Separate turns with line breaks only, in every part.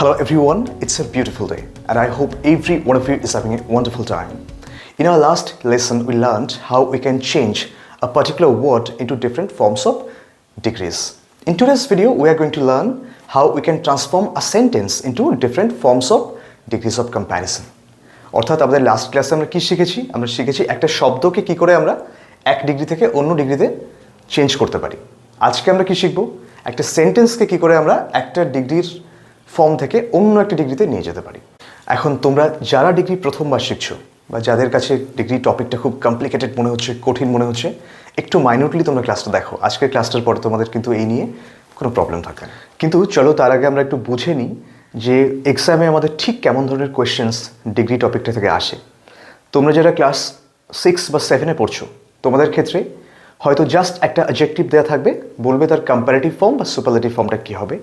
Hello everyone, it's a beautiful day and I hope every one of you is having a wonderful time. In our last lesson, we learned how we can change a particular word into different forms of degrees. In today's video, we are going to learn how we can transform a sentence into different forms of degrees of comparison. অর্থাৎ আমাদের last ক্লাসে আমরা কি শিখেছি? আমরা শিখেছি একটা শব্দকে কি করে আমরা এক ডিগ্রি থেকে অন্য ডিগ্রিতে চেঞ্জ করতে পারি। আজকে আমরা কি শিখব? একটা সেন্টেন্সকে কি করে আমরা একটা ডিগ্রির ফর্ম থেকে অন্য একটা ডিগ্রিতে নিয়ে যেতে পারি। এখন তোমরা যারা ডিগ্রি প্রথমবার শিখছো বা যাদের কাছে ডিগ্রি টপিকটা খুব কমপ্লিকেটেড মনে হচ্ছে, কঠিন মনে হচ্ছে, একটু মাইনরলি তোমরা ক্লাসটা দেখো। আজকের ক্লাসটার পরে তোমাদের কিন্তু এই নিয়ে কোনো প্রবলেম থাকবে না। কিন্তু চলো তার আগে আমরা একটু বুঝে নিই যে এক্সামে আমাদের ঠিক কেমন ধরনের কোয়েশ্চেন্স ডিগ্রি টপিকটা থেকে আসে। তোমরা যারা ক্লাস 6 বা 7-এ পড়ছো, তোমাদের ক্ষেত্রে হয়তো জাস্ট একটা অ্যাডজেক্টিভ দেওয়া থাকবে, বলবে তার কম্পারেটিভ ফর্ম বা সুপারলেটিভ ফর্মটা কী হবে।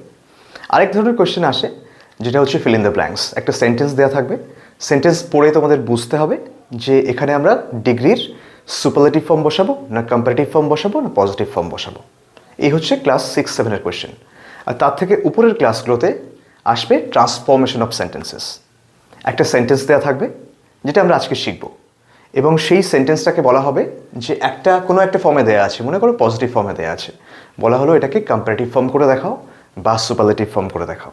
আরেক ধরনের কোয়েশ্চেন আসে যেটা হচ্ছে ফিল ইন দ্য ব্ল্যাঙ্কস। একটা সেন্টেন্স দেওয়া থাকবে, সেন্টেন্স পড়ে তোমাদের বুঝতে হবে যে এখানে আমরা ডিগ্রির সুপারলেটিভ ফর্ম বসাবো না কম্পারেটিভ ফর্ম বসাবো না পজিটিভ ফর্ম বসাবো। এই হচ্ছে ক্লাস 6-7-এর কোয়েশ্চেন। আর তার থেকে উপরের ক্লাসগুলোতে আসবে ট্রান্সফরমেশন অফ সেন্টেন্সেস। একটা সেন্টেন্স দেওয়া থাকবে যেটা আমরা আজকে শিখব, এবং সেই সেন্টেন্সটাকে বলা হবে যে কোনো একটা ফর্মে দেওয়া আছে, মনে করো পজিটিভ ফর্মে দেওয়া আছে, বলা হলো এটাকে কম্পারেটিভ ফর্ম করে দেখাও বা সুপারলেটিভ ফর্ম করে দেখাও।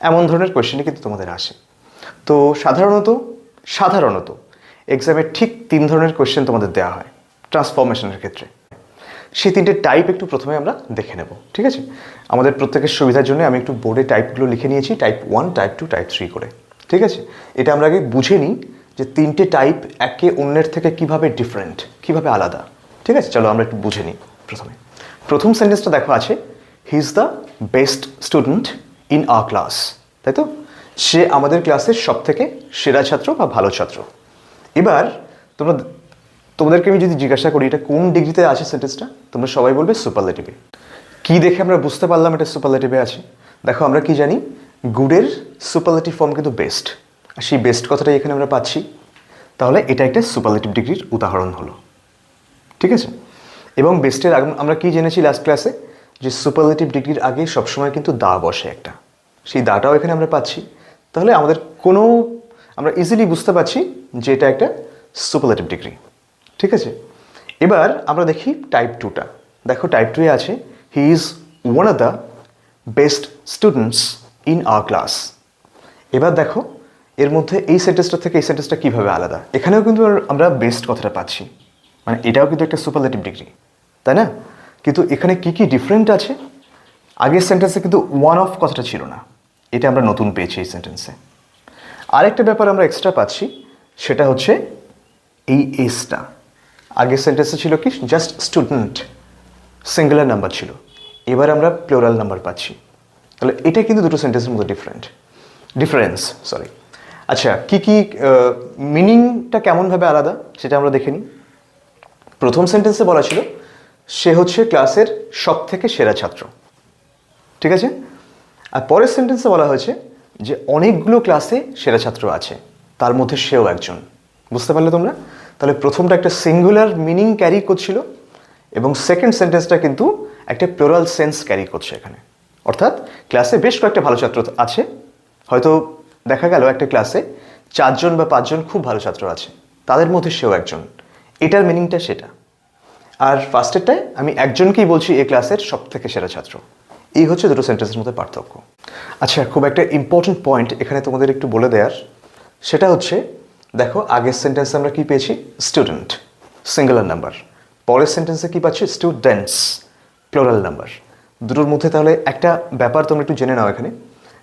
এমন ধরনের কোয়েশ্চেনই কিন্তু তোমাদের আসে। তো সাধারণত এক্সামে ঠিক 3 ধরনের কোয়েশ্চেন তোমাদের দেওয়া হয় ট্রান্সফরমেশনের ক্ষেত্রে। সেই 3টে টাইপ একটু প্রথমে আমরা দেখে নেব, ঠিক আছে? আমাদের প্রত্যেকের সুবিধার জন্য আমি একটু বোর্ডে টাইপগুলো লিখে নিয়েছি, টাইপ 1, টাইপ 2, টাইপ 3 করে, ঠিক আছে? এটা আমরা আগে বুঝে নিই যে 3টে টাইপ একে অন্যের থেকে কিভাবে ডিফারেন্ট, কিভাবে আলাদা, ঠিক আছে? চলো আমরা একটু বুঝে নিই। প্রথম সেন্টেন্সটা দেখো আছে, he is the best student in our class, তাই তো? সে আমাদের ক্লাসের সবথেকে সেরা ছাত্র বা ভালো ছাত্র। এবার তোমাদেরকে আমি যদি জিজ্ঞাসা করি এটা কোন ডিগ্রিতে আছে সেন্টেন্সটা, তোমরা সবাই বলবে সুপারলেটিভে। কি দেখে আমরা বুঝতে পারলাম এটা সুপারলেটিভে আছে? দেখো আমরা কি জানি, গুডের সুপারলেটিভ ফর্ম কিন্তু বেস্ট, আর সেই বেস্ট কথাটাই এখানে আমরা পাচ্ছি। তাহলে এটা একটা সুপারলেটিভ ডিগ্রির উদাহরণ হলো, ঠিক আছে? এবং বেস্টের আগে আমরা কি জেনেছি লাস্ট ক্লাসে, যে সুপারলেটিভ ডিগ্রির আগে সবসময় কিন্তু দা বসে একটা, সেই দাটাও এখানে আমরা পাচ্ছি। তাহলে আমরা ইজিলি বুঝতে পারছি যে এটা একটা সুপারলেটিভ ডিগ্রি, ঠিক আছে? এবার আমরা দেখি টাইপ 2টা। দেখো টাইপ 2-এ আছে, he is one of the best students in our class. এবার দেখো এর মধ্যে এই সেন্টেন্সটা থেকে এই সেন্টেন্সটা কীভাবে আলাদা। এখানেও কিন্তু আমরা বেস্ট কথাটা পাচ্ছি, মানে এটাও কিন্তু একটা সুপারলেটিভ ডিগ্রি, তাই না? কিন্তু এখানে কি কি ডিফারেন্ট আছে, আগের সেন্টেন্সে কিন্তু ওয়ান অফ কথাটা ছিল না, এটা আমরা নতুন পেয়েছি এই সেন্টেন্সে। আরেকটা ব্যাপার আমরা এক্সট্রা পাচ্ছি, সেটা হচ্ছে এই এসটা। আগের সেন্টেন্সে ছিল কি, জাস্ট স্টুডেন্ট, সিঙ্গুলার নাম্বার ছিল, এবার আমরা প্লুরাল নাম্বার পাচ্ছি। তাহলে এটা কিন্তু দুটো সেন্টেন্সের মধ্যে ডিফারেন্স। আচ্ছা, কি মিনিংটা কেমনভাবে আলাদা সেটা আমরা দেখে নিই। প্রথম সেন্টেন্সে বলা ছিল সে হচ্ছে ক্লাসের সবথেকে সেরা ছাত্র, ঠিক আছে? আর পরের সেন্টেন্সে বলা হয়েছে যে অনেকগুলো ক্লাসে সেরা ছাত্র আছে, তার মধ্যে সেও একজন। বুঝতে পারলে তোমরা? তাহলে প্রথমটা একটা সিঙ্গুলার মিনিং ক্যারি করছিল, এবং সেকেন্ড সেন্টেন্সটা কিন্তু একটা প্লুরাল সেন্স ক্যারি করছে এখানে। অর্থাৎ ক্লাসে বেশ কয়েকটা ভালো ছাত্র আছে, হয়তো দেখা গেল একটা ক্লাসে 4জন বা 5জন খুব ভালো ছাত্র আছে, তাদের মধ্যে সেও একজন, এটার মিনিংটা সেটা। আর ফার্স্টেরটায় আমি একজনকেই বলছি এই ক্লাসের সবথেকে সেরা ছাত্র। এই হচ্ছে দুটো সেন্টেন্সের মধ্যে পার্থক্য। আচ্ছা, খুব একটা ইম্পর্টেন্ট পয়েন্ট এখানে তোমাদের একটু বলে দেওয়ার, সেটা হচ্ছে দেখো আগের সেন্টেন্সে আমরা কি পেয়েছি, স্টুডেন্ট সিঙ্গুলার নাম্বার, পরের সেন্টেন্সে কি পাচ্ছি, স্টুডেন্টস প্লুরাল নাম্বার। দুটোর মধ্যে তাহলে একটা ব্যাপার তোমরা একটু জেনে নাও এখানে,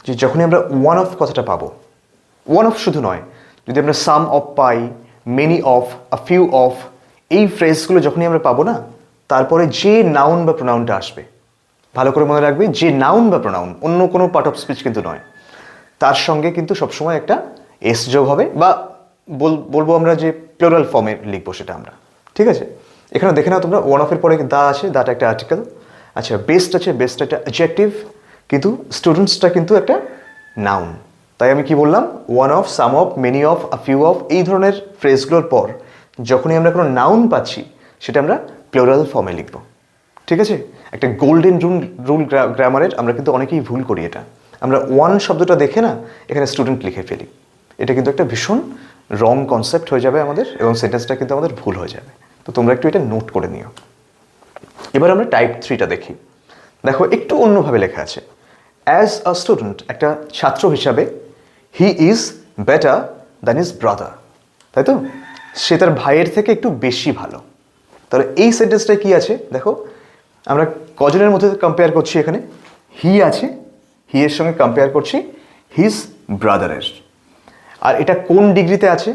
যে যখনই আমরা ওয়ান অফ কথাটা পাবো, ওয়ান অফ শুধু নয়, যদি আমরা সাম অফ পাই, many of, a few of, এই ফ্রেজগুলো যখনই আমরা পাবো না, তারপরে যে নাউন বা প্রোনাউনটা আসবে, ভালো করে মনে রাখবে, যে নাউন বা প্রোনাউন, অন্য কোনো পার্ট অফ স্পিচ কিন্তু নয়, তার সঙ্গে কিন্তু সবসময় একটা এস যোগ হবে, বা বলবো আমরা যে প্লুরাল ফর্মে লিখবো সেটা আমরা, ঠিক আছে? এখানে দেখে নাও তোমরা, ওয়ান অফের পরে দা আছে, দাটা একটা আর্টিকেল। আচ্ছা, বেস্ট আছে, বেস্ট একটা অ্যাডজেক্টিভ, কিন্তু স্টুডেন্টসটা কিন্তু একটা নাউন। তাই আমি কি বললাম, one of, some of, many of, a few of, এই ধরনের ফ্রেজগুলোর পর যখনই আমরা কোনো নাউন পাচ্ছি সেটা আমরা প্লুরাল ফর্মে লিখব, ঠিক আছে? একটা গোল্ডেন রুল গ্রামারের আমরা কিন্তু অনেকেই ভুল করি এটা। আমরা ওয়ান শব্দটা দেখে না এখানে স্টুডেন্ট লিখে ফেলি। এটা কিন্তু একটা ভীষণ রং কনসেপ্ট হয়ে যাবে আমাদের, এবং সেন্টেন্সটা কিন্তু আমাদের ভুল হয়ে যাবে। তো তোমরা একটু এটা নোট করে নিও। এবার আমরা টাইপ 3টা দেখি। দেখো একটু অন্যভাবে লেখা আছে, অ্যাজ আ স্টুডেন্ট, একটা ছাত্র হিসাবে, he is better than his brother, তাই তো? সে তার ভাইয়ের থেকে একটু বেশি ভালো। তাহলে এই সেন্টেন্সটায় কি আছে দেখো, আমরা কজনের মধ্যে কম্পেয়ার করছি? এখানে হি আছে, হি এর সঙ্গে কম্পেয়ার করছি হিজ ব্রাদারের। আর এটা কোন ডিগ্রিতে আছে?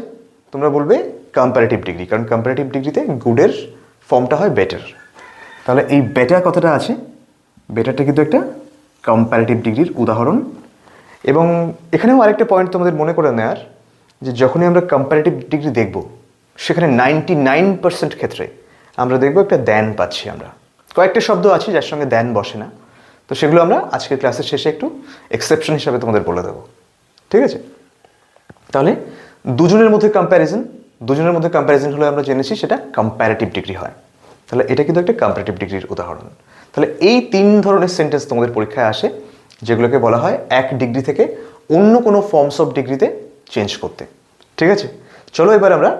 তোমরা বলবে কম্পারেটিভ ডিগ্রি, কারণ কম্পারেটিভ ডিগ্রিতে গুডের ফর্মটা হয় বেটার। তাহলে এই বেটার কথাটা আছে, বেটারটা কিন্তু একটা কম্পারেটিভ ডিগ্রির উদাহরণ। এবং এখানেও আরেকটা পয়েন্ট তোমাদের মনে করে নেওয়ার, যে যখনই আমরা কম্পারেটিভ ডিগ্রি দেখব, সেখানে 99% ক্ষেত্রে আমরা দেখব একটা দ্যান পাচ্ছি। আমরা কয়েকটা শব্দ আছে যার সঙ্গে দ্যান বসে না, তো সেগুলো আমরা আজকের ক্লাসের শেষে একটু এক্সেপশন হিসাবে তোমাদের বলে দেবো, ঠিক আছে? তাহলে দুজনের মধ্যে কম্প্যারিজন হলে আমরা জেনেছি সেটা কম্প্যারেটিভ ডিগ্রি হয়। তাহলে এটা কিন্তু একটা কম্পারেটিভ ডিগ্রির উদাহরণ। তাহলে এই 3 ধরনের সেন্টেন্স তোমাদের পরীক্ষায় আসে, যেগুলোকে বলা হয় এক ডিগ্রি থেকে অন্য কোনো ফর্মস অফ ডিগ্রিতে চেঞ্জ করতে, ঠিক আছে? চলো এবার আমরা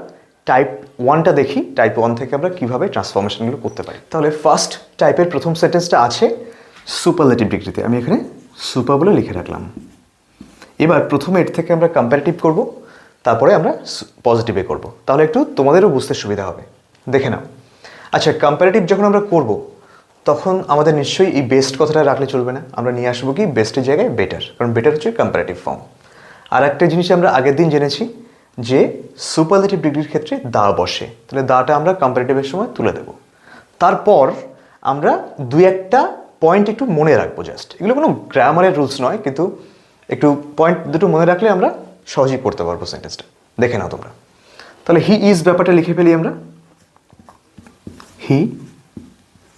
টাইপ 1টা দেখি, টাইপ 1 থেকে আমরা কীভাবে ট্রান্সফরমেশনগুলো করতে পারি। তাহলে ফার্স্ট টাইপের প্রথম সেন্টেন্সটা আছে সুপারলেটিভ ডিগ্রিতে। আমি এখানে সুপার বলে লিখে রাখলাম। এবার প্রথমে এর থেকে আমরা কম্পারেটিভ করব, তারপরে আমরা পজিটিভে করব, তাহলে একটু তোমাদেরও বুঝতে সুবিধা হবে। দেখে নাও। আচ্ছা, কম্পারেটিভ যখন আমরা করব, তখন আমাদের নিশ্চয়ই এই বেস্ট কথাটা রাখলে চলবে না, আমরা নিয়ে আসবো কি বেস্টের জায়গায় বেটার, কারণ বেটার হচ্ছে কম্পারেটিভ ফর্ম। আর একটা জিনিস আমরা আগের দিন জেনেছি যে সুপারলেটিভ ডিগ্রির ক্ষেত্রে দা বসে, তাহলে দাটা আমরা কম্পারেটিভের সময় তুলে দেব। তারপর আমরা 2-1টা পয়েন্ট একটু মনে রাখবো, জাস্ট এগুলো কোনো গ্রামারের রুলস নয়, কিন্তু একটু পয়েন্ট দুটো মনে রাখলে আমরা সহজেই পড়তে পারবো সেন্টেন্সটা। দেখে নাও তোমরা। তাহলে হি ইজ ব্যাপারটা লিখে ফেলি আমরা, হি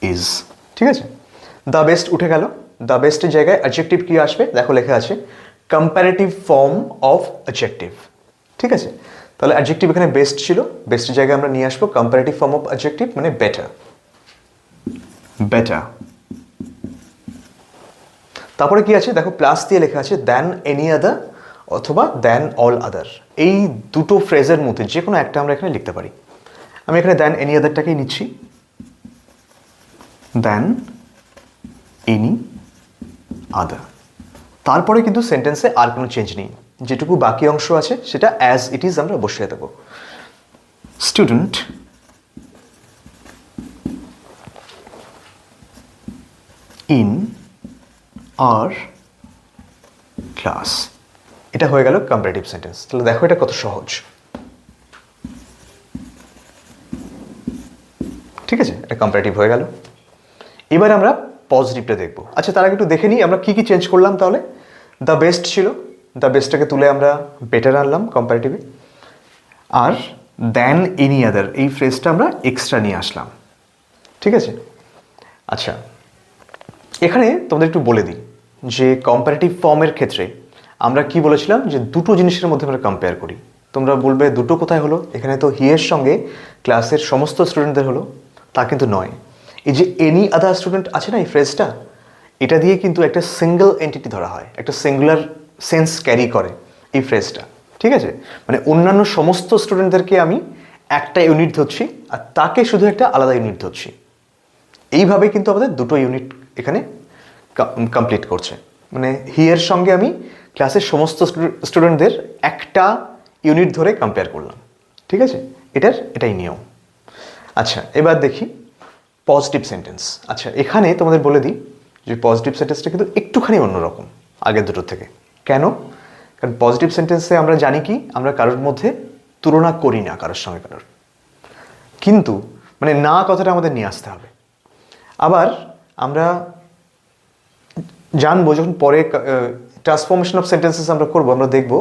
ইজ, ঠিক আছে? দ্য বেস্ট উঠে গেল, দ্য বেস্টের জায়গায় অ্যাডজেক্টিভ কি আসবে? দেখো লেখা আছে কম্প্যারেটিভ ফর্ম অফ অ্যাডজেক্টিভ, ঠিক আছে? তাহলে অ্যাডজেক্টিভ এখানে বেস্ট ছিল, বেস্টের জায়গায় আমরা নিয়ে আসবো কম্প্যারেটিভ ফর্ম অফ অ্যাডজেক্টিভ, মানে বেটার। বেটার। তারপরে কি আছে দেখো, প্লাস দিয়ে লেখা আছে দ্যান এনি আদার অথবা দ্যান অল আদার। এই দুটো ফ্রেজের মধ্যে যে কোনো একটা আমরা এখানে লিখতে পারি। আমি এখানে দ্যান এনি আদারটাকেই নিচ্ছি, দ্যান এনি আদার। তারপরে কিন্তু সেন্টেন্সে আর কোনো চেঞ্জ নেই, যেটুকু বাকি অংশ আছে সেটা অ্যাজ ইট ইজ আমরা বসিয়ে দেবো। স্টুডেন্ট ইন আর ক্লাস, এটা হয়ে গেল কম্পারেটিভ সেন্টেন্স। তাহলে দেখো এটা কত সহজ, ঠিক আছে? এটা কম্পারেটিভ হয়ে গেল। এবার আমরা পজিটিভটা দেখবো। আচ্ছা, তার আগে একটু দেখে নিই আমরা কি কি চেঞ্জ করলাম। তাহলে দ্য বেস্ট ছিল, দ্য বেস্টটাকে তুলে আমরা বেটার আনলাম কম্পারেটিভে, আর দ্যান এনি আদার এই ফ্রেজটা আমরা এক্সট্রা নিয়ে আসলাম, ঠিক আছে? আচ্ছা, এখানে তোমাদের একটু বলে দিই যে কম্পারেটিভ ফর্মের ক্ষেত্রে আমরা কি বলেছিলাম, যে দুটো জিনিসের মধ্যে আমরা কম্পেয়ার করি। তোমরা বলবে দুটো কোথায় হলো? এখানে তো হি এর সঙ্গে ক্লাসের সমস্ত স্টুডেন্টদের হলো, তা কিন্তু নয়। এই যে এনি আদার স্টুডেন্ট আছে না, এই ফ্রেজটা, এটা দিয়ে কিন্তু একটা সিঙ্গেল এন্টিটি ধরা হয়, একটা সিঙ্গুলার সেন্স ক্যারি করে এই ফ্রেজটা, ঠিক আছে? মানে অন্যান্য সমস্ত স্টুডেন্টদেরকে আমি একটা ইউনিট ধরছি, আর তাকে শুধু একটা আলাদা ইউনিট ধরছি। এইভাবে কিন্তু আমাদের দুটো ইউনিট এখানে কমপ্লিট করছে। মানে হি এর সঙ্গে আমি ক্লাসের সমস্ত স্টুডেন্টদের একটা ইউনিট ধরে কম্পেয়ার করলাম, ঠিক আছে? এটাই নিয়ম। আচ্ছা, এবার দেখি পজিটিভ সেন্টেন্স। আচ্ছা, এখানে তোমাদের বলে দিই যে পজিটিভ সেন্টেন্সটা কিন্তু একটুখানি অন্যরকম আগের দুটোর থেকে। কেন? কারণ পজিটিভ সেন্টেন্সে আমরা জানি কি, আমরা কারোর মধ্যে তুলনা করি না কারোর সঙ্গে কারোর, কিন্তু মানে না কথাটা আমাদের নিয়ে আসতে হবে। আবার আমরা জানবো যখন পরে ট্রান্সফরমেশন অফ সেন্টেন্সেস আমরা করবো, আমরা দেখবো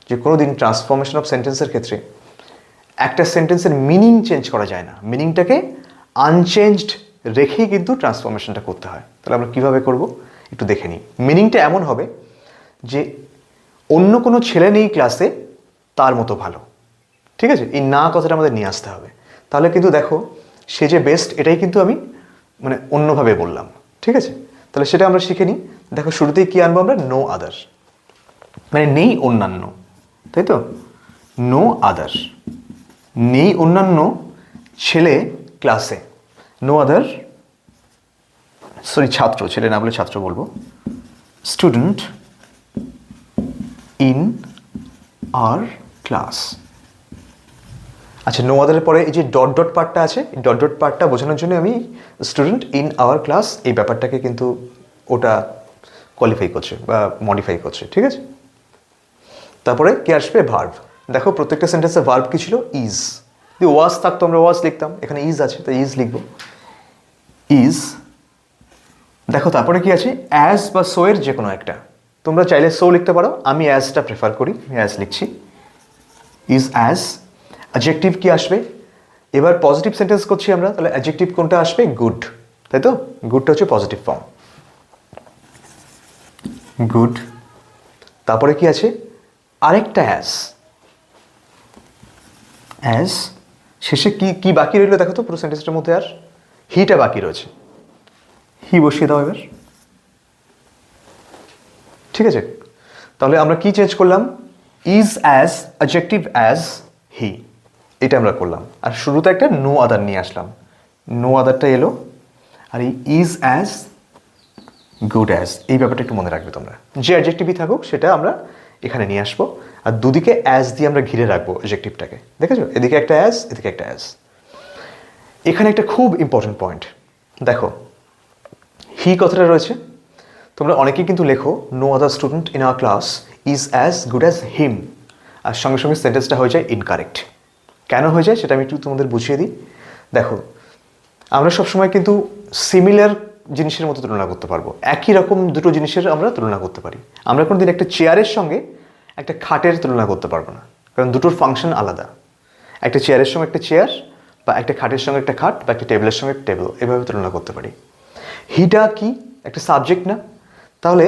যে কোনো দিন ট্রান্সফরমেশন অফ সেন্টেন্সের ক্ষেত্রে একটা সেন্টেন্সের মিনিং চেঞ্জ করা যায় না, মিনিংটাকে আনচেঞ্জড রেখেই কিন্তু ট্রান্সফরমেশনটা করতে হয়। তাহলে আমরা কীভাবে করব একটু দেখে নিই। মিনিংটা এমন হবে যে অন্য কোনো ছেলে নেই ক্লাসে তার মতো ভালো, ঠিক আছে? এই না কথাটা আমাদের নিয়ে আসতে হবে। তাহলে কিন্তু দেখো সে যে বেস্ট, এটাই কিন্তু আমি মানে অন্যভাবে বললাম, ঠিক আছে? তাহলে সেটা আমরা শিখে নিই। দেখো শুরুতেই কি আনবো আমরা, নো আদার, মানে নেই অন্যান্য, তাই তো, নো আদার, নেই অন্যান্য ছেলে ক্লাসে, নো আদার, সরি ছাত্র, ছেলে না বলে ছাত্র বলবো, স্টুডেন্ট ইন আর ক্লাস। আচ্ছা, নো আদারের পরে এই যে ডট ডট পার্টটা আছে, ডট ডট পার্টটা বোঝানোর জন্য আমি স্টুডেন্ট ইন আওয়ার ক্লাস এই ব্যাপারটাকে কিন্তু ওটা কোয়ালিফাই করছে বা মডিফাই করছে, ঠিক আছে। তারপরে কি আসবে, ভার্ব। দেখো প্রত্যেকটা সেন্টেন্সে ভার্ব কি ছিল, ইজ। যদি ওয়াজ থাকতো আমরা ওয়াজ লিখতাম, এখানে ইজ আছে তো ইজ লিখবো, ইজ। দেখো তারপরে কি আছে, অ্যাজ বা সো এর যে কোনো একটা, তোমরা চাইলে সো লিখতে পারো, আমি অ্যাজটা প্রেফার করি, আমি অ্যাজ লিখছি, ইজ অ্যাজ। অ্যাডজেক্টিভ কি আসবে, এবার পজিটিভ সেন্টেন্স করছি আমরা, তাহলে অ্যাডজেক্টিভ কোনটা আসবে, গুড, তাই তো, গুডটা হচ্ছে পজিটিভ ফর্ম, গুড। তারপরে কি আছে, আরেকটা অ্যাজ, অ্যাজ। শেষে কি কি বাকি রইল দেখো তো পুরো সেন্টেন্সটার মধ্যে, আর হিটা বাকি রয়েছে, হি বসিয়ে দাও এবার, ঠিক আছে। তাহলে আমরা কি চেঞ্জ করলাম, ইজ অ্যাজ, অ্যাডজেক্টিভ অ্যাজ, হি, এটা আমরা করলাম। আর শুরুতে একটা নো আদার নিয়ে আসলাম, নো আদারটা এলো, আর এই ইজ অ্যাজ, গুড অ্যাজ, এই ব্যাপারটা একটু মনে রাখবে তোমরা, যে অ্যাডজেক্টিভই থাকুক সেটা আমরা এখানে নিয়ে আসবো, আর দুদিকে অ্যাজ দিয়ে আমরা ঘিরে রাখবো অ্যাডজেক্টিভটাকে, দেখেছো, এদিকে একটা অ্যাজ, এদিকে একটা অ্যাজ। এখানে একটা খুব ইম্পর্টেন্ট পয়েন্ট দেখো, হি কথাটা রয়েছে, তোমরা অনেকেই কিন্তু লেখো no other student in our class is as good as him, আর সঙ্গে সঙ্গে সেন্টেন্সটা হয়ে যায় ইনকারেক্ট। কেন হয়ে যায় সেটা আমি একটু তোমাদের বুঝিয়ে দিই। দেখো আমরা সবসময় কিন্তু সিমিলার জিনিসের মতো তুলনা করতে পারবো, একই রকম দুটো জিনিসের আমরা তুলনা করতে পারি। আমরা কোনোদিন একটা চেয়ারের সঙ্গে একটা খাটের তুলনা করতে পারবো না, কারণ দুটোর ফাংশন আলাদা। একটা চেয়ারের সঙ্গে একটা চেয়ার, বা একটা খাটের সঙ্গে একটা খাট, বা একটা টেবিলের সঙ্গে একটা টেবিল, এভাবে তুলনা করতে পারি। হিটা কি, একটা সাবজেক্ট না? তাহলে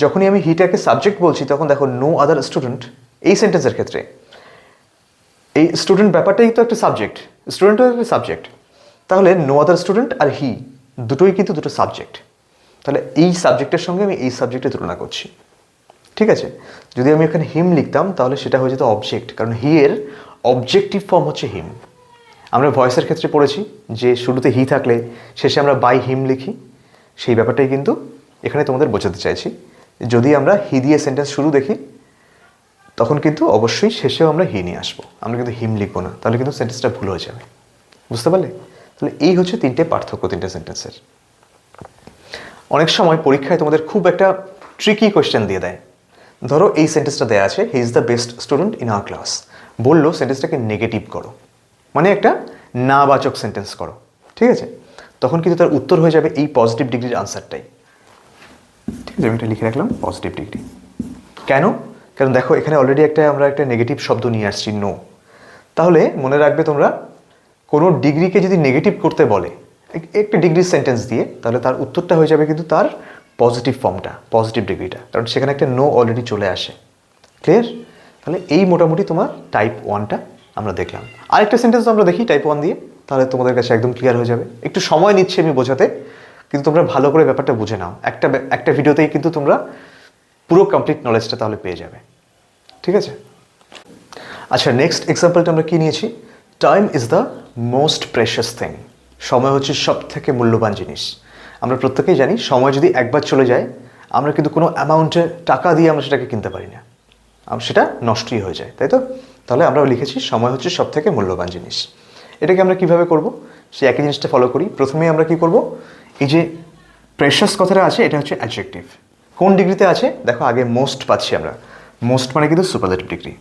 যখনই আমি হিটাকে সাবজেক্ট বলছি তখন দেখো নো আদার স্টুডেন্ট, এই সেন্টেন্সের ক্ষেত্রে এই স্টুডেন্ট ব্যাপারটাই তো একটা সাবজেক্ট, স্টুডেন্টও একটা সাবজেক্ট, তাহলে নো আদার স্টুডেন্ট আর হি দুটোই কিন্তু দুটো সাবজেক্ট, তাহলে এই সাবজেক্টের সঙ্গে আমি এই সাবজেক্টের তুলনা করছি, ঠিক আছে। যদি আমি এখানে হিম লিখতাম তাহলে সেটা হয়ে যেত অবজেক্ট, কারণ হি এর অবজেক্টিভ ফর্ম হচ্ছে হিম। আমরা ভয়েসের ক্ষেত্রে পড়েছি যে শুরুতে হি থাকলে শেষে আমরা বাই হিম লিখি, সেই ব্যাপারটাই কিন্তু এখানে তোমাদের বোঝাতে চাইছি। যদি আমরা হি দিয়ে সেন্টেন্স শুরু দেখি তখন কিন্তু অবশ্যই শেষেও আমরা হি নিয়ে আসবো, আমরা কিন্তু হিম লিখবো না, তাহলে কিন্তু সেন্টেন্সটা ভুল হয়ে যাবে, বুঝতে পারলে? তাহলে এই হচ্ছে তিনটে পার্থক্য তিনটে সেন্টেন্সের। অনেক সময় পরীক্ষায় তোমাদের খুব একটা ট্রিকি কোয়েশ্চেন দিয়ে দেয়, ধরো এই সেন্টেন্সটা দেওয়া আছে, he is the best student in our class, বললো সেন্টেন্সটাকে নেগেটিভ করো, মানে একটা নাবাচক সেন্টেন্স করো, ঠিক আছে। তখন কিন্তু তার উত্তর হয়ে যাবে এই পজিটিভ ডিগ্রির আনসারটাই, ঠিক আছে। আমি এটা লিখে রাখলাম পজিটিভ ডিগ্রি। কেন? কারণ দেখো এখানে অলরেডি আমরা একটা নেগেটিভ শব্দ নিয়ে আসছি, নো। তাহলে মনে রাখবে তোমরা, কোনো ডিগ্রিকে যদি নেগেটিভ করতে বলে একটা ডিগ্রির সেন্টেন্স দিয়ে, তাহলে তার উত্তরটা হয়ে যাবে কিন্তু তার পজিটিভ ফর্মটা, পজিটিভ ডিগ্রিটা, কারণ সেখানে একটা নো অলরেডি চলে আসে। ক্লিয়ার? তাহলে এই মোটামুটি তোমার টাইপ 1টা আমরা দেখলাম। আরেকটা সেন্টেন্স আমরা দেখি টাইপ 1 দিয়ে, তাহলে তোমাদের কাছে একদম ক্লিয়ার হয়ে যাবে। একটু সময় নিচ্ছি আমি বোঝাতে, কিন্তু তোমরা ভালো করে ব্যাপারটা বুঝে নাও, একটা ভিডিওতেই কিন্তু তোমরা পুরো কমপ্লিট নলেজটা তাহলে পেয়ে যাবে, ঠিক আছে। আচ্ছা, নেক্সট এক্সাম্পলটা আমরা কি নিয়েছি, time is the most precious thing, সময় হচ্ছে সব থেকে মূল্যবান জিনিস। আমরা প্রত্যেকেই জানি সময় যদি একবার চলে যায় আমরা কিন্তু কোনো অ্যামাউন্টে টাকা দিয়ে আমরা সেটাকে কিনতে পারি না, সেটা নষ্টই হয়ে যায়, তাই তো। তাহলে আমরা লিখেছি সময় হচ্ছে সব থেকে মূল্যবান জিনিস। এটাকে আমরা কিভাবে করব, সেই একই জিনিসটা ফলো করি। প্রথমেই আমরা কি করব, এই যে প্রেশাস কথাটা আছে এটা হচ্ছে অ্যাডজেক্টিভ, কোন ডিগ্রিতে আছে দেখো, আগে মোস্ট পাচ্ছি আমরা, মোস্ট মানে কিন্তু সুপারলেটিভ ডিগ্রি।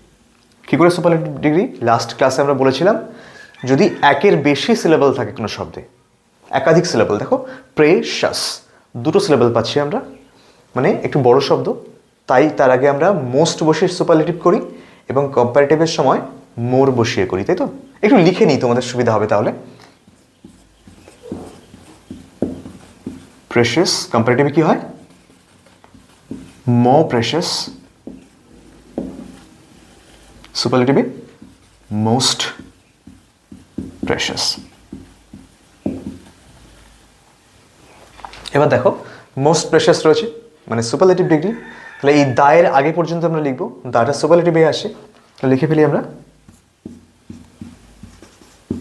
কী করে সুপারলেটিভ ডিগ্রি? লাস্ট ক্লাসে আমরা বলেছিলাম যদি একের বেশি সিলেবল থাকে কোনো শব্দে, একাধিক সিলেবল, দেখো প্রেশাস দুটো সিলেবল পাচ্ছি আমরা, মানে একটু বড় শব্দ, তাই তার আগে আমরা মোস্ট বসিয়ে সুপারলেটিভ করি এবং কম্পারেটিভের সময় মোর বসিয়ে করি, তাই তো। একটু লিখে নিই তোমাদের সুবিধা হবে তাহলে। প্রেশাস কম্পারেটিভে কি হয়, more precious, superlative most precious। এবার দেখো মোস্ট প্রেশাস রয়েছে, মানে সুপারলেটিভ ডিগ্রি। তাহলে এই দায়ের আগে পর্যন্ত আমরা লিখবো, দাটা সুপারলেটিভে আসে, তাহলে লিখে ফেলি আমরা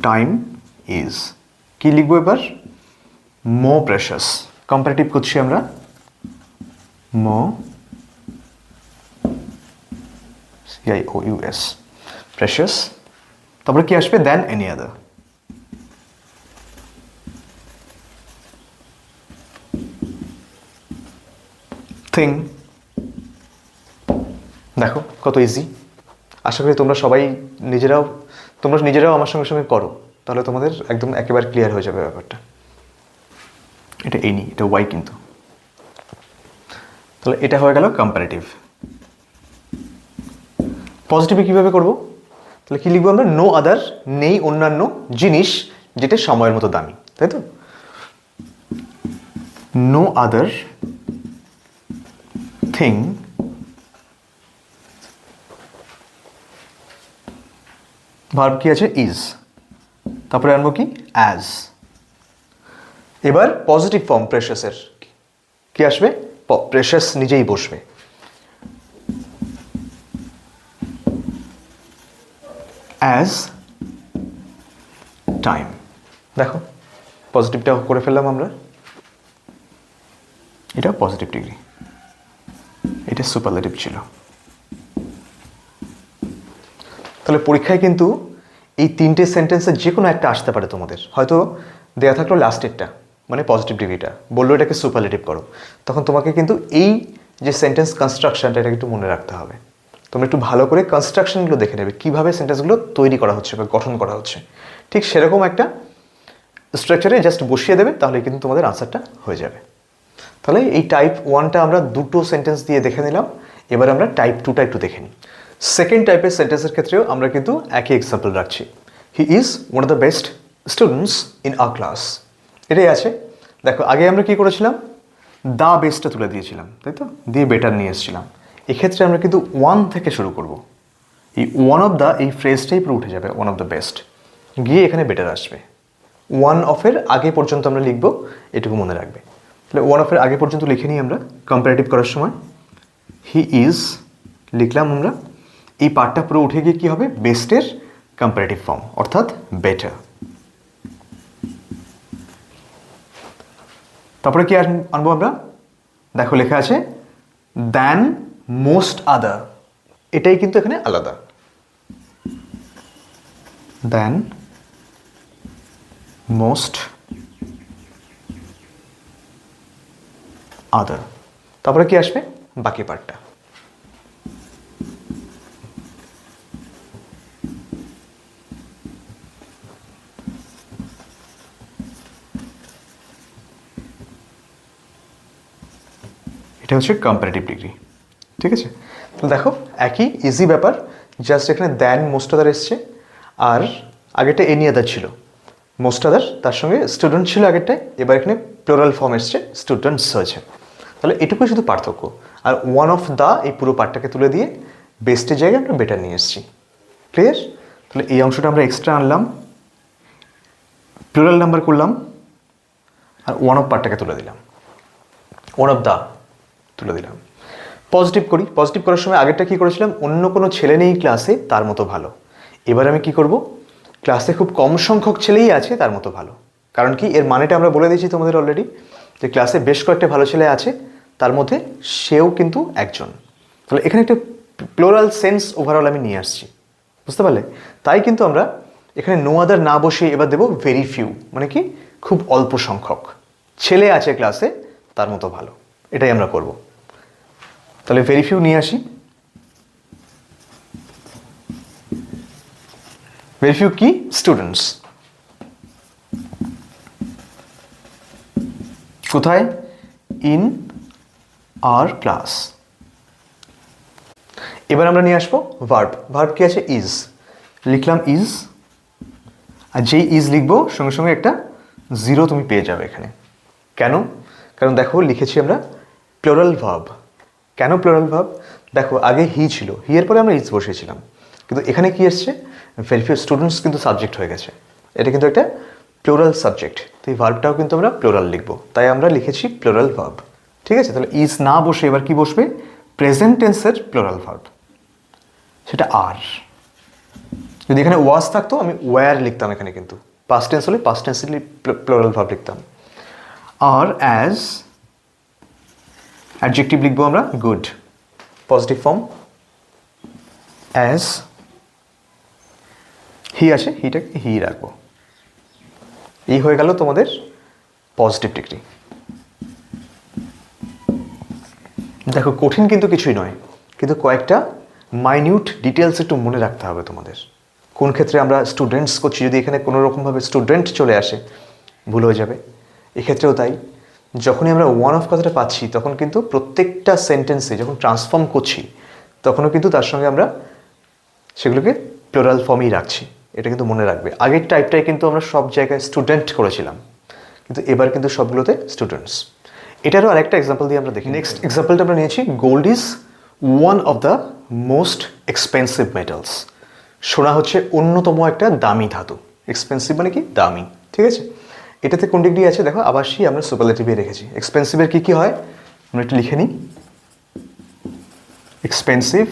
টাইম ইজ, কি লিখবো এবার, more precious, কম্পারেটিভ করছি আমরা more CIOUS precious, তারপরে কি আসবে than any other, thing। দেখো কত ইজি। আশা করি তোমরা সবাই নিজেরাও আমার সঙ্গে সঙ্গে করো, তাহলে তোমাদের একদম একেবারে ক্লিয়ার হয়ে যাবে ব্যাপারটা। এটা এনি, এটা ওয়াই কিন্তু। তাহলে এটা হয়ে গেল কম্পারেটিভ। পজিটিভে কিভাবে করব, তাহলে কি লিখবো আমরা, নো আদার, নেই অন্যান্য জিনিস যেটা সময়ের মতো দামি, তাই তো, নো আদার থিং ভার্ব কি আছে ইজ, তারপরে আনবো কি অ্যাজ। এবার পজিটিভ ফর্ম প্রেশাসের কি আসবে, প্রেশাস নিজেই বসবে, অ্যাজ টাইম। দেখো পজিটিভটা করে ফেললাম আমরা, এটা পজিটিভ ডিগ্রি, এটা সুপারলেটিভ ছিল। তাহলে পরীক্ষায় কিন্তু এই তিনটে সেন্টেন্সের যে কোনো একটা আসতে পারে তোমাদের, হয়তো দেয়া থাকলো লাস্টেরটা মানে পজিটিভ ডিগ্রিটা, বললো এটাকে সুপারলেটিভ করো, তখন তোমাকে কিন্তু এই যে সেন্টেন্স কনস্ট্রাকশনটা এটা একটু মনে রাখতে হবে। তোমরা একটু ভালো করে কনস্ট্রাকশনগুলো দেখে নেবে, কীভাবে সেন্টেন্সগুলো তৈরি করা হচ্ছে বা গঠন করা হচ্ছে, ঠিক সেরকম একটা স্ট্রাকচারে জাস্ট বসিয়ে দেবে, তাহলে কিন্তু তোমাদের আনসারটা হয়ে যাবে। তাহলে এই টাইপ 1টা আমরা দুটো সেন্টেন্স দিয়ে দেখে নিলাম, এবার আমরা টাইপ 2টা একটু দেখে নিই। সেকেন্ড টাইপের সেন্টেন্সের ক্ষেত্রেও আমরা কিন্তু একই এক্সাম্পল রাখছি, he is one of the best students in our class, এটাই আছে। দেখো আগে আমরা কি করেছিলাম, দা বেস্টটা তুলে দিয়েছিলাম, তাই তো, দিয়ে বেটার নিয়ে এসেছিলাম। এক্ষেত্রে আমরা কিন্তু ওয়ান থেকে শুরু করব, এই ওয়ান অফ দ্য এই ফ্রেজটাই পুরো উঠে যাবে, ওয়ান অফ দ্য বেস্ট, গিয়ে এখানে বেটার আসবে। ওয়ান অফের আগে পর্যন্ত আমরা লিখব, এটুকু মনে রাখবে। তাহলে ওয়ান অফের আগে পর্যন্ত লিখে নিই আমরা কম্পারেটিভ করার সময়, হি ইজ লিখলাম আমরা, এই পার্টটা পুরো উঠে গিয়ে কী হবে, বেস্টের কম্পারেটিভ ফর্ম অর্থাৎ বেটার। তারপরে কি আনবো আমরা, দেখো লেখা আছে দ্যান মোস্ট আদার, এটাই কিন্তু এখানে আলাদা, দ্যান মোস্ট আদার। তারপরে কি আসবে, বাকি পার্টটা। এটা হচ্ছে কম্পারেটিভ ডিগ্রি, ঠিক আছে। তো দেখো একই ইজি ব্যাপার, জাস্ট এখানে দ্যান মোস্ট আদার এসছে, আর আগেরটা এনি আদার ছিল, মোস্ট আদার তার সঙ্গে স্টুডেন্ট ছিল আগেরটায়, এবার এখানে প্লোরাল ফর্ম এসছে, স্টুডেন্টস হয়েছে। তাহলে এটুকুই শুধু পার্থক্য, আর ওয়ান অফ দ্য এই পুরো পার্টটাকে তুলে দিয়ে বেস্টের জায়গায় আমরা বেটার নিয়ে এসেছি, ক্লিয়ার। তাহলে এই অংশটা আমরা এক্সট্রা আনলাম, প্লুরাল নাম্বার করলাম, আর ওয়ান অফ পার্টটাকে তুলে দিলাম, ওয়ান অফ দ্য তুলে দিলাম। পজিটিভ করি, পজিটিভ করার সময় আগেরটা কী করেছিলাম, অন্য কোনো ছেলে নেই ক্লাসে তার মতো ভালো। এবার আমি কি করব, ক্লাসে খুব কম সংখ্যক ছেলেই আছে তার মতো ভালো। কারণ কি, এর মানেটা আমরা বলে দিয়েছি তোমাদের অলরেডি, যে ক্লাসে বেশ কয়েকটা ভালো ছেলে আছে, তার মধ্যে সেও কিন্তু একজন। তাহলে এখানে একটা প্লোরাল সেন্স ওভারঅল আমি নিয়ে আসছি, বুঝতে পারলে। তাই কিন্তু আমরা এখানে নো আদার না বসিয়ে এবার দেবো ভেরি ফিউ, মানে কি খুব অল্প সংখ্যক ছেলে আছে ক্লাসে তার মতো ভালো, এটাই আমরা করব। তাহলে ভেরি ফিউ নিয়ে আসি, ভেরি ফিউ কি, স্টুডেন্টস, কোথায়, ইন আওয়ার ক্লাস। এবার আমরা নিয়ে আসবো ভার্ব, ভার্ব কি আছে, ইজ, লিখলাম ইজ, আর যেই ইজ লিখবো সঙ্গে সঙ্গে একটা জিরো তুমি পেয়ে যাবে এখানে। কেন, কারণ দেখো লিখেছি আমরা প্লোরাল ভার্ব। কেন প্লোরাল ভার্ব, দেখো আগে হি ছিল, হি এর পরে আমরা ইজ বসিয়েছিলাম, কিন্তু এখানে কি এসছে, ভেরি ফিউ স্টুডেন্টস কিন্তু সাবজেক্ট হয়ে গেছে, এটা কিন্তু একটা প্লোরাল সাবজেক্ট, তো এই ভার্বটাও কিন্তু আমরা প্লোরাল লিখবো, তাই আমরা লিখেছি প্লোরাল ভার্ব। ঠিক আছে, তাহলে ইজ না বসে এবার কি বসবে, প্রেজেন্ট টেন্সের প্লুরাল ভার্ব, সেটা আর। যদি এখানে ওয়াজ থাকতো আমি ওয়্যার লিখতাম, এখানে কিন্তু পাস্ট টেন্স হলে পাস্ট টেন্সের প্লুরাল ভার্ব লিখতাম। আর অ্যাজ অ্যাডজেক্টিভ লিখবো আমরা good, positive form. As he আছে, হিটাকে হি রাখবো। এই হয়ে গেল তোমাদের পজিটিভ ডিগ্রি। দেখো কঠিন কিন্তু কিছুই নয়, কিন্তু কয়েকটা মাইনিউট ডিটেলস একটু মনে রাখতে হবে তোমাদের। কোন ক্ষেত্রে আমরা স্টুডেন্টস করছি, যদি এখানে কোনো রকমভাবে স্টুডেন্ট চলে আসে ভুল হয়ে যাবে। এক্ষেত্রেও তাই, যখনই আমরা ওয়ান অফ কথাটা পাচ্ছি তখন কিন্তু প্রত্যেকটা সেন্টেন্সে যখন ট্রান্সফর্ম করছি তখনও কিন্তু তার সঙ্গে আমরা সেগুলোকে প্লুরাল ফর্মেই রাখছি, এটা কিন্তু মনে রাখবে। আগের টাইপটাই কিন্তু আমরা সব জায়গায় স্টুডেন্ট করেছিলাম, কিন্তু এবার কিন্তু সবগুলোতে স্টুডেন্টস। এটারও আরেকটা এক্সাম্পল দিয়ে আমরা দেখি। নেক্সট এক্সাম্পলটা আমরা নিয়েছি, gold is one of the most expensive metals. সোনা হচ্ছে অন্যতম একটা দামি ধাতু। এক্সপেন্সিভ মানে কি, দামি, ঠিক আছে। এটাতে কোন ডিগ্রি আছে দেখো, আবার সেই আমরা সুপারলেটিভে রেখেছি। এক্সপেন্সিভের কি কি হয় আমরা একটু লিখে নিই। এক্সপেন্সিভ,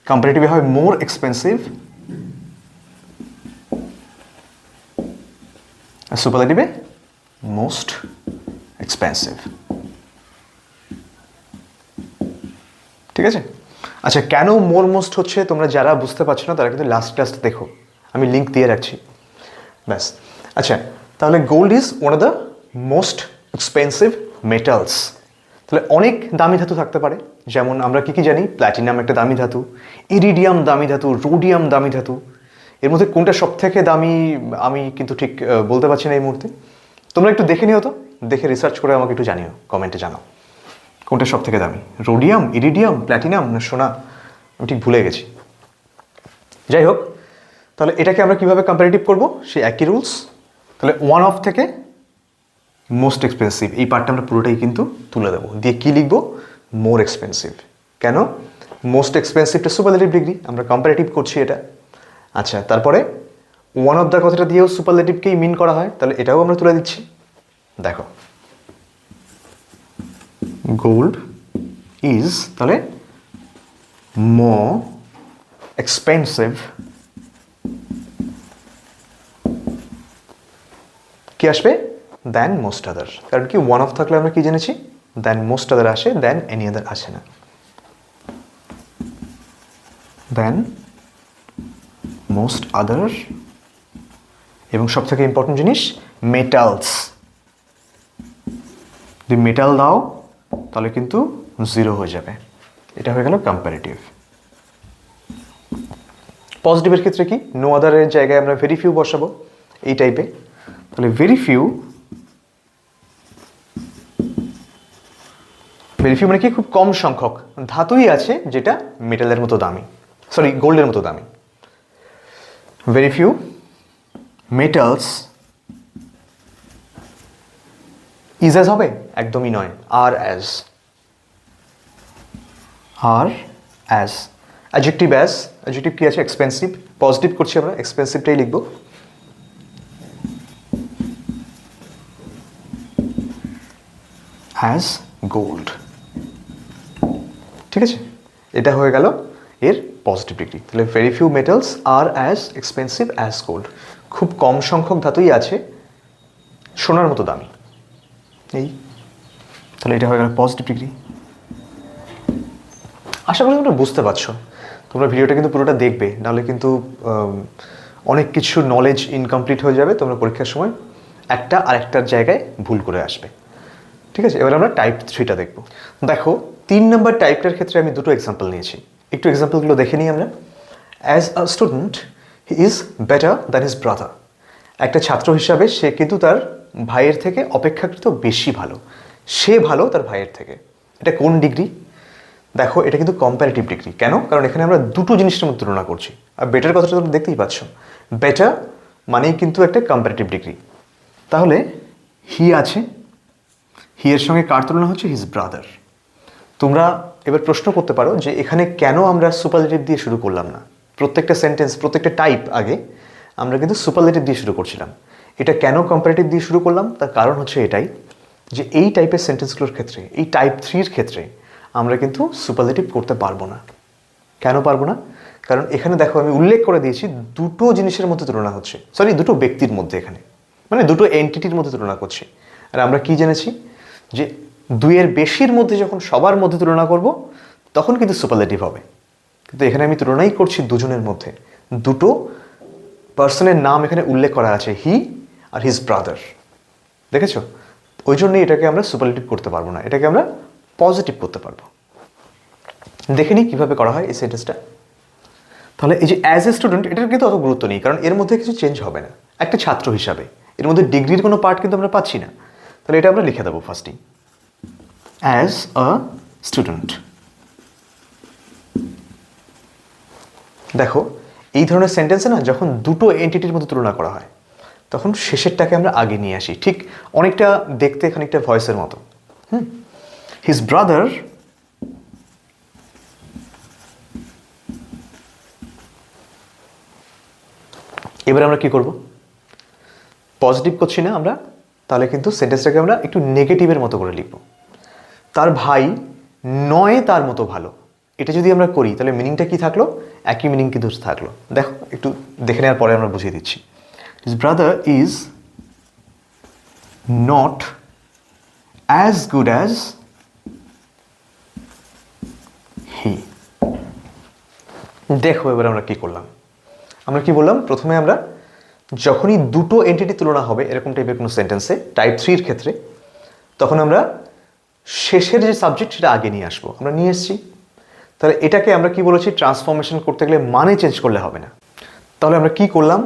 কম্পারেটিভে হয় মোর এক্সপেন্সিভ, আর সুপারলেটিভে মোস্ট এক্সপেন্সিভ, ঠিক আছে। আচ্ছা, কেন মোর মোস্ট হচ্ছে তোমরা যারা বুঝতে পারছো না তারা কিন্তু লাস্ট ক্লাসটা দেখো, আমি লিঙ্ক দিয়ে রাখছি, ব্যাস। আচ্ছা, তাহলে gold is one of the most expensive metals. তাহলে অনেক দামি ধাতু থাকতে পারে, যেমন আমরা কি কি জানি, প্ল্যাটিনাম একটা দামি ধাতু, ইরিডিয়াম দামি ধাতু, রোডিয়াম দামি ধাতু। এর মধ্যে কোনটা সব থেকে দামি আমি কিন্তু ঠিক বলতে পারছি না এই মুহূর্তে। তোমরা একটু দেখে নিও তো, দেখে রিসার্চ করে আমাকে একটু জানিও, কমেন্টে জানাও কোনটা সব থেকে দামি, রোডিয়াম, ইরিডিয়াম, প্ল্যাটিনাম না সোনা, আমি ঠিক ভুলে গেছি। যাই হোক, তাহলে এটাকে আমরা কিভাবে কম্পারেটিভ করব, সেই একই রুলস। তাহলে ওয়ান অফ থেকে মোস্ট এক্সপেন্সিভ এই পার্টটা আমরা পুরোটাই কিন্তু তুলে দেবো, দিয়ে কি লিখবো, মোর এক্সপেন্সিভ। কেন, মোস্ট এক্সপেন্সিভটা সুপারলেটিভ ডিগ্রি, আমরা কম্পারেটিভ করছি এটা। আচ্ছা, তারপরে ওয়ান অফ দ্য কথাটা দিয়েও সুপারলেটিভকেই মিন করা হয়, তাহলে এটাও আমরা তুলে দিচ্ছি। দেখো, গোল্ড ইজ তাহলে মোর এক্সপেন্সিভ, কি আসবে, দ্যান মোস্ট আদার। কারণ কি, ওয়ান অফ থাকলে আমরা কি জেনেছি, দ্যান মোস্ট আদার আসে, দ্যান এনি আদার আসে না। দ্যান মোস্ট আদার, এবং সব থেকে ইম্পর্টেন্ট জিনিস মেটালস। যদি মেটাল দাও তাহলে কিন্তু জিরো হয়ে যাবে। এটা হয়ে গেল কম্পারেটিভ। পজিটিভের ক্ষেত্রে কি, নো আদারের জায়গায় আমরা ভেরি ফিউ বসাবো এই টাইপে। তাহলে ভেরি ফিউ, ভেরি ফিউ মানে কি, খুব কম সংখ্যক ধাতুই আছে যেটা মেটালের মতো দামি, সরি গোল্ডের মতো দামি। Very few metals is as হবে, একদমই নয়, আর অ্যাজ। আর অ্যাজ, অ্যাডজেক্টিভ অ্যাজ, অ্যাডজেক্টিভ কি আছে, এক্সপেন্সিভ, পজিটিভ করছি আমরা, এক্সপেন্সিভটাই লিখবো। অ্যাজ গোল্ড, ঠিক আছে। এটা হয়ে গেল এর পজিটিভ ডিগ্রি। তাহলে ভেরি ফিউ মেটালস আর অ্যাজ এক্সপেন্সিভ অ্যাজ গোল্ড, খুব কম সংখ্যক ধাতুই আছে সোনার মতো দামি, এই। তাহলে এটা হয়ে গেল পজিটিভ ডিগ্রি। আশা করি তোমরা বুঝতে পারছো। তোমরা ভিডিওটা কিন্তু পুরোটা দেখবে, নাহলে কিন্তু অনেক কিছু নলেজ ইনকমপ্লিট হয়ে যাবে, তোমরা পরীক্ষার সময় একটা আরেকটার জায়গায় ভুল করে আসবে, ঠিক আছে। এবার আমরা টাইপ 3টা দেখবো। দেখো, 3 নম্বর টাইপটার ক্ষেত্রে আমি দুটো এক্সাম্পল নিয়েছি, একটু এক্সাম্পলগুলো দেখে নিই আমরা। As a student he is better than his brother. একটা ছাত্র হিসাবে সে কিন্তু তার ভাইয়ের থেকে অপেক্ষাকৃত বেশি ভালো, সে ভালো তার ভাইয়ের থেকে। এটা কোন ডিগ্রি, দেখো এটা কিন্তু কম্পারেটিভ ডিগ্রি। কেন, কারণ এখানে আমরা দুটো জিনিসের মধ্যে তুলনা করছি। আর বেটার কথাটা তোমরা দেখতেই পাচ্ছ, বেটার মানেই কিন্তু একটা কম্পারেটিভ ডিগ্রি। তাহলে হি আছে, হি এর সঙ্গে কার তুলনা হচ্ছে, হিজ ব্রাদার। তোমরা এবার প্রশ্ন করতে পারো যে এখানে কেন আমরা সুপারলেটিভ দিয়ে শুরু করলাম না, প্রত্যেকটা সেন্টেন্স, প্রত্যেকটা টাইপ আগে আমরা কিন্তু সুপারলেটিভ দিয়ে শুরু করছিলাম, এটা কেন কম্পারেটিভ দিয়ে শুরু করলাম, তার কারণ হচ্ছে এটাই যে এই টাইপের সেন্টেন্সগুলোর ক্ষেত্রে, এই টাইপ 3 এর ক্ষেত্রে আমরা কিন্তু সুপারলেটিভ করতে পারবো না। কেন পারবো না? কারণ এখানে দেখো আমি উল্লেখ করে দিয়েছি দুটো জিনিসের মধ্যে তুলনা হচ্ছে, সরি দুটো ব্যক্তির মধ্যে, এখানে মানে দুটো এন্টিটির মধ্যে তুলনা করছি। আর আমরা কি জেনেছি যে দুইয়ের বেশির মধ্যে যখন সবার মধ্যে তুলনা করব তখন কিন্তু সুপারলেটিভ হবে। কিন্তু এখানে আমি তুলনাই করছি দুজনের মধ্যে, দুটো পার্সনের নাম এখানে উল্লেখ করা আছে, হি আর হিজ ব্রাদার। দেখেছো? ওই জন্যই এটাকে আমরা সুপারলেটিভ করতে পারবো না, এটাকে আমরা পজিটিভ করতে পারবো। দেখে নিই কীভাবে করা হয় এই সেন্টেন্সটা। তাহলে এই যে অ্যাজ এ স্টুডেন্ট, এটার কিন্তু অত গুরুত্ব নেই, কারণ এর মধ্যে কিছু চেঞ্জ হবে না। একটা ছাত্র হিসাবে এর মধ্যে ডিগ্রির কোনো পার্ট কিন্তু আমরা পাচ্ছি না, তাহলে এটা আমরা লিখে দেবো ফার্স্টেই, অ্যাজ আ স্টুডেন্ট। দেখো এই ধরনের সেন্টেন্সে না যখন দুটো এন্টিটির মধ্যে তুলনা করা হয় তখন শেষেরটাকে আমরা আগে নিয়ে আসি, ঠিক অনেকটা দেখতে খানিকটা ভয়েসের মতো। হিজ ব্রাদার এবারে আমরা কি করব? পজিটিভ করছি না আমরা, তাহলে কিন্তু সেন্টেন্সটাকে আমরা একটু নেগেটিভের মতো করে লিখব। তার ভাই নয় তার মতো ভালো, এটা যদি আমরা করি তাহলে মিনিংটা কি থাকলো? একই মিনিং কিন্তু থাকলো। দেখো একটু দেখে নেওয়ার পরে আমরা বুঝিয়ে দিচ্ছি। His brother is not as good as he. দেখো এবার আমরা কি করলাম, আমরা কি বললাম? প্রথমে আমরা যখনই দুটো এন্টিটি তুলনা হবে এরকম টাইপের কোনো সেন্টেন্সে টাইপ 3 এর ক্ষেত্রে, তখন আমরা শেষের যে সাবজেক্ট সেটা আগে নিয়ে আসবো, আমরা নিয়ে এসেছি। তাহলে এটাকে আমরা কি বলেছি? ট্রান্সফরমেশন করতে গেলে মানে চেঞ্জ করলে হবে না। তাহলে আমরা কি করলাম?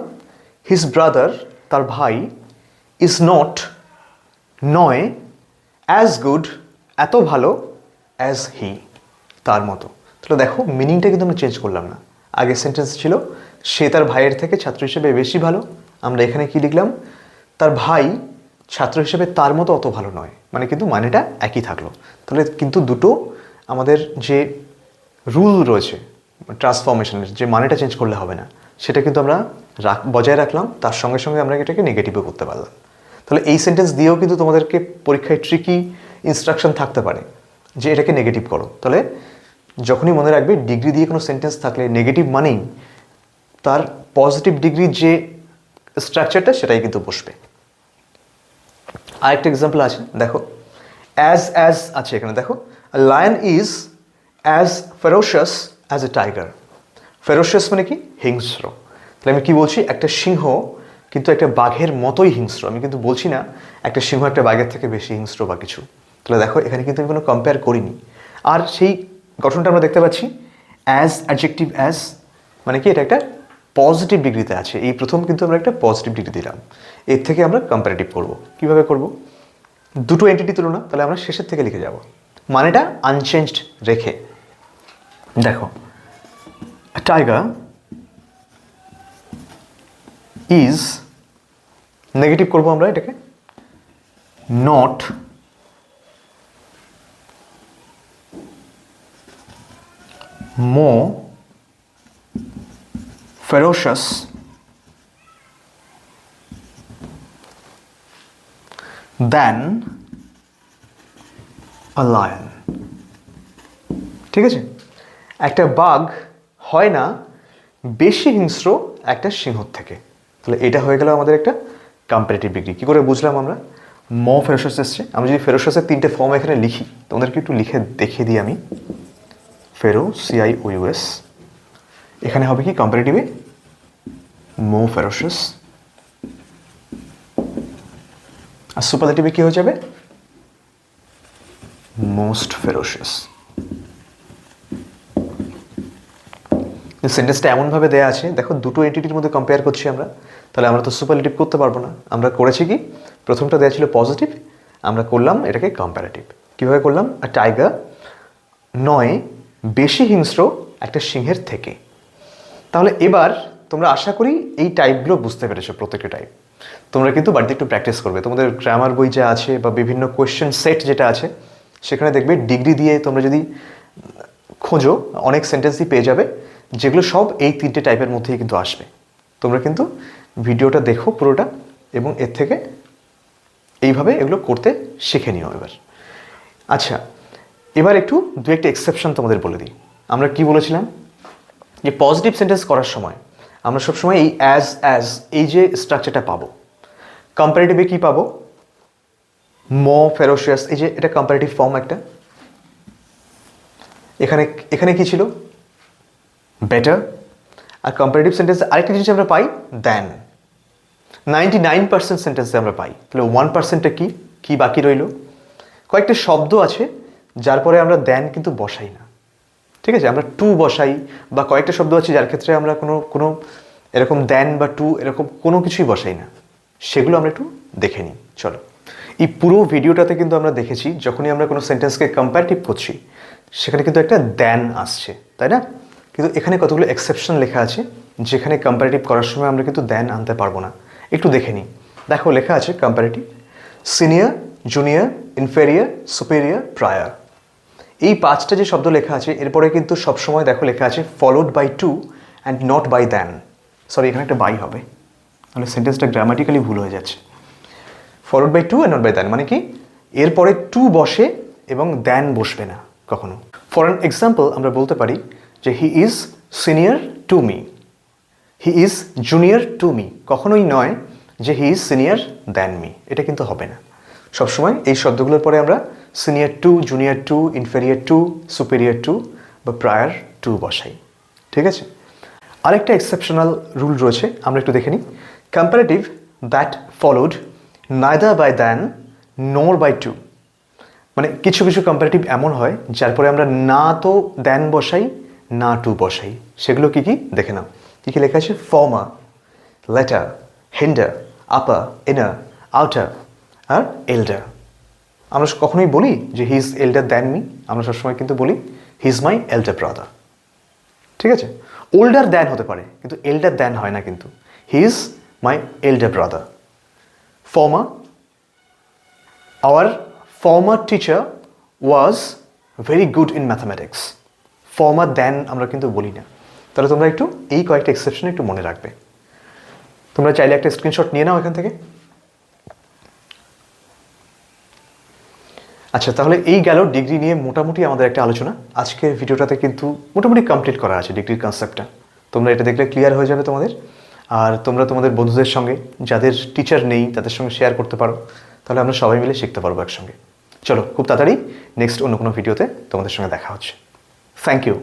হিজ ব্রাদার তার ভাই, ইজ নট নয়, অ্যাজ গুড এত ভালো, অ্যাজ হি তার মতো। তাহলে দেখো মিনিংটা কিন্তু আমরা চেঞ্জ করলাম না। আগের সেন্টেন্স ছিল সে তার ভাইয়ের থেকে ছাত্র হিসেবে বেশি ভালো, আমরা এখানে কি লিখলাম? তার ভাই ছাত্র হিসেবে তার মতো অত ভালো নয়, মানে কিন্তু মানেটা একই থাকলো। তাহলে কিন্তু দুটো আমাদের যে রুল রয়েছে ট্রান্সফরমেশনের, যে মানেটা চেঞ্জ করলে হবে না, সেটা কিন্তু আমরা বজায় রাখলাম, তার সঙ্গে সঙ্গে আমরা এটাকে নেগেটিভও করতে পারলাম। তাহলে এই সেন্টেন্স দিয়েও কিন্তু তোমাদেরকে পরীক্ষায় ট্রিকি ইনস্ট্রাকশন থাকতে পারে যে এটাকে নেগেটিভ করো। তাহলে যখনই মনে রাখবে ডিগ্রি দিয়ে কোনো সেন্টেন্স থাকলে নেগেটিভ মানেই তার পজিটিভ ডিগ্রির যে স্ট্রাকচারটা সেটাই কিন্তু বসবে। আরেকটা এক্সাম্পল আছে, দেখো অ্যাজ আছে এখানে। দেখো lion is as ferocious as a tiger. Ferocious মানে কি? হিংস্র। তাহলে আমি কি বলছি? একটা সিংহ কিন্তু একটা বাঘের মতোই হিংস্র। আমি কিন্তু বলছি না একটা সিংহ একটা বাঘের থেকে বেশি হিংস্র বা কিছু। তাহলে দেখো এখানে কিন্তু আমি কোনো কম্পেয়ার করিনি। আর সেই গঠনটা আমরা দেখতে পাচ্ছি অ্যাজ অ্যাডজেক্টিভ অ্যাজ, মানে কি এটা একটা পজিটিভ ডিগ্রিতে আছে। এই প্রথম কিন্তু আমরা একটা পজিটিভ ডিগ্রি দিলাম, এর থেকে আমরা কম্পারেটিভ করব। কিভাবে করব? দুটো এন্টিটি তুলনা, তাহলে আমরা শেষের থেকে লিখে যাব, মানেটা আনচেঞ্জড রেখে। দেখো টাইগার ইজ, নেগেটিভ করব আমরা এটাকে, not more ferocious than a lion। ঠিক আছে? একটা বাঘ হয় না বেশি হিংস্র একটা সিংহর থেকে। তাহলে এটা হয়ে গেল আমাদের একটা কম্পারেটিভ ডিগ্রি। কী করে বুঝলাম আমরা? মো ফেরোশাস এসছে। আমি যদি ফেরোশাসের 3টে ফর্ম এখানে লিখি, তোমাদেরকে একটু লিখে দেখিয়ে দিই আমি। ফেরো CIOUS, এখানে হবে কি কম্পারেটিভে? মো ফেরোশাস। আর সুপারলেটিভে কি হয়ে যাবে? মোস্ট ফেরোশাস। সেন্টেন্সটা এমনভাবে দেওয়া আছে, দেখো দুটো এন্টিটির মধ্যে কম্পেয়ার করছি আমরা, তাহলে আমরা তো সুপারলেটিভ করতে পারবো না। আমরা করেছি কি? প্রথমটা দেওয়া ছিল পজিটিভ, আমরা করলাম এটাকে কম্পারেটিভ। কীভাবে করলাম? আর টাইগার নয় বেশি হিংস্র একটা সিংহের থেকে। তাহলে এবার তোমরা আশা করি এই টাইপগুলো বুঝতে পেরেছো, প্রত্যেকটা টাইপ। তোমরা কিন্তু বাড়িতে একটু প্র্যাকটিস করবে। তোমাদের গ্রামার বই যা আছে বা বিভিন্ন কোয়েশ্চেন সেট যেটা আছে সেখানে দেখবে ডিগ্রি দিয়ে তোমরা যদি খোঁজো অনেক সেন্টেন্সই পেয়ে যাবে, যেগুলো সব এই 3টে টাইপের মধ্যেই কিন্তু আসবে। তোমরা কিন্তু ভিডিওটা দেখো পুরোটা, এবং এর থেকে এইভাবে এগুলো করতে শিখে নিও এবার। আচ্ছা, এবার একটু দু একটা এক্সেপশন তোমাদের বলে দিই। আমরা কি বলেছিলাম যে পজিটিভ সেন্টেন্স করার সময় আমরা সবসময় এই অ্যাজ এই যে স্ট্রাকচারটা পাবো। কম্পারেটিভে কি পাবো? more ferocious, এই যে এটা কম্পারেটিভ ফর্ম একটা। এখানে কি ছিল? বেটার। আর কম্পারেটিভ সেন্টেন্সে আরেকটা জিনিস আমরা পাই, দেন। 99% সেন্টেন্সে আমরা পাই। তাহলে 1%টা কি বাকি রইল? কয়েকটা শব্দ আছে যার পরে আমরা দেন কিন্তু বসাই না, ঠিক আছে? আমরা টু বসাই, বা কয়েকটা শব্দ আছে যার ক্ষেত্রে আমরা কোনো এরকম দেন বা টু এরকম কোনো কিছুই বসাই না। সেগুলো আমরা একটু দেখে নিই। চলো, এই পুরো ভিডিওটাতে কিন্তু আমরা দেখেছি যখনই আমরা কোনো সেন্টেন্সকে কম্পারেটিভ করছি সেখানে কিন্তু একটা দেন আসছে, তাই না? কিন্তু এখানে কতগুলো এক্সেপশন লেখা আছে যেখানে কম্পারেটিভ করার সময় আমরা কিন্তু দেন আনতে পারবো না। একটু দেখে নিই। দেখো, লেখা আছে comparative senior, junior, inferior, superior, prior. এই 5টা যে শব্দ লেখা আছে এরপরে কিন্তু সবসময় দেখো লেখা আছে followed by to and not by than. Sorry, এখানে একটা বাই হবে, তাহলে সেন্টেন্সটা গ্রামাটিক্যালি ভুল হয়ে যাচ্ছে। Followed by to and not by than মানে কি? এরপরে টু বসে এবং দেন বসবে না কখনো। ফর অ্যান এক্সাম্পল আমরা বলতে পারি যে he is senior to me, he is junior to me. কখনোই নয় যে he is senior than me, এটা কিন্তু হবে না। সবসময় এই শব্দগুলোর পরে আমরা senior to, junior to, inferior to, superior to বা প্রায়ার টু বসাই, ঠিক আছে? আরেকটা এক্সেপশনাল রুল রয়েছে, আমরা একটু দেখে নিই। Comparative that followed neither by than nor by to. মানে কিছু কিছু কম্পারেটিভ এমন হয় যার পরে আমরা না তো দেন বসাই না টু বসাই। সেগুলো কি কি দেখে নাও। কি লেখা আছে? ফর্মার, লেটার, হিন্ডার, আপার, ইনার, আউটার আর এল্ডার। আমরা কখনোই বলি যে হি ইজ এল্ডার দ্যান মি, আমরা সবসময় কিন্তু বলি হি ইজ মাই এল্ডার ব্রাদার, ঠিক আছে? ওল্ডার দ্যান হতে পারে কিন্তু এল্ডার দ্যান হয় না কিন্তু। He is my elder brother. Former, our former teacher was very good in mathematics. Former than আমরা কিন্তু বলি না। তাহলে তোমরা একটু এই কয়েকটা এক্সেপশন একটু মনে রাখবে। তোমরা চাইলে একটা স্ক্রিনশট নিয়ে নাও এখান থেকে। আচ্ছা, তাহলে এই গেল ডিগ্রি নিয়ে মোটামুটি আমাদের একটা আলোচনা। আজকের ভিডিওটাতে কিন্তু মোটামুটি কমপ্লিট করা আছে ডিগ্রির কনসেপ্টটা। তোমরা এটা দেখলে ক্লিয়ার হয়ে যাবে তোমাদের। আর তোমরা তোমাদের বন্ধুদের সঙ্গে, যাদের টিচার নেই তাদের সঙ্গে শেয়ার করতে পারো, তাহলে আমরা সবাই মিলে শিখতে পারবো একসঙ্গে। চলো, খুব তাড়াতাড়ি নেক্সট অন্য কোনো ভিডিওতে তোমাদের সঙ্গে দেখা হচ্ছে। Thank you.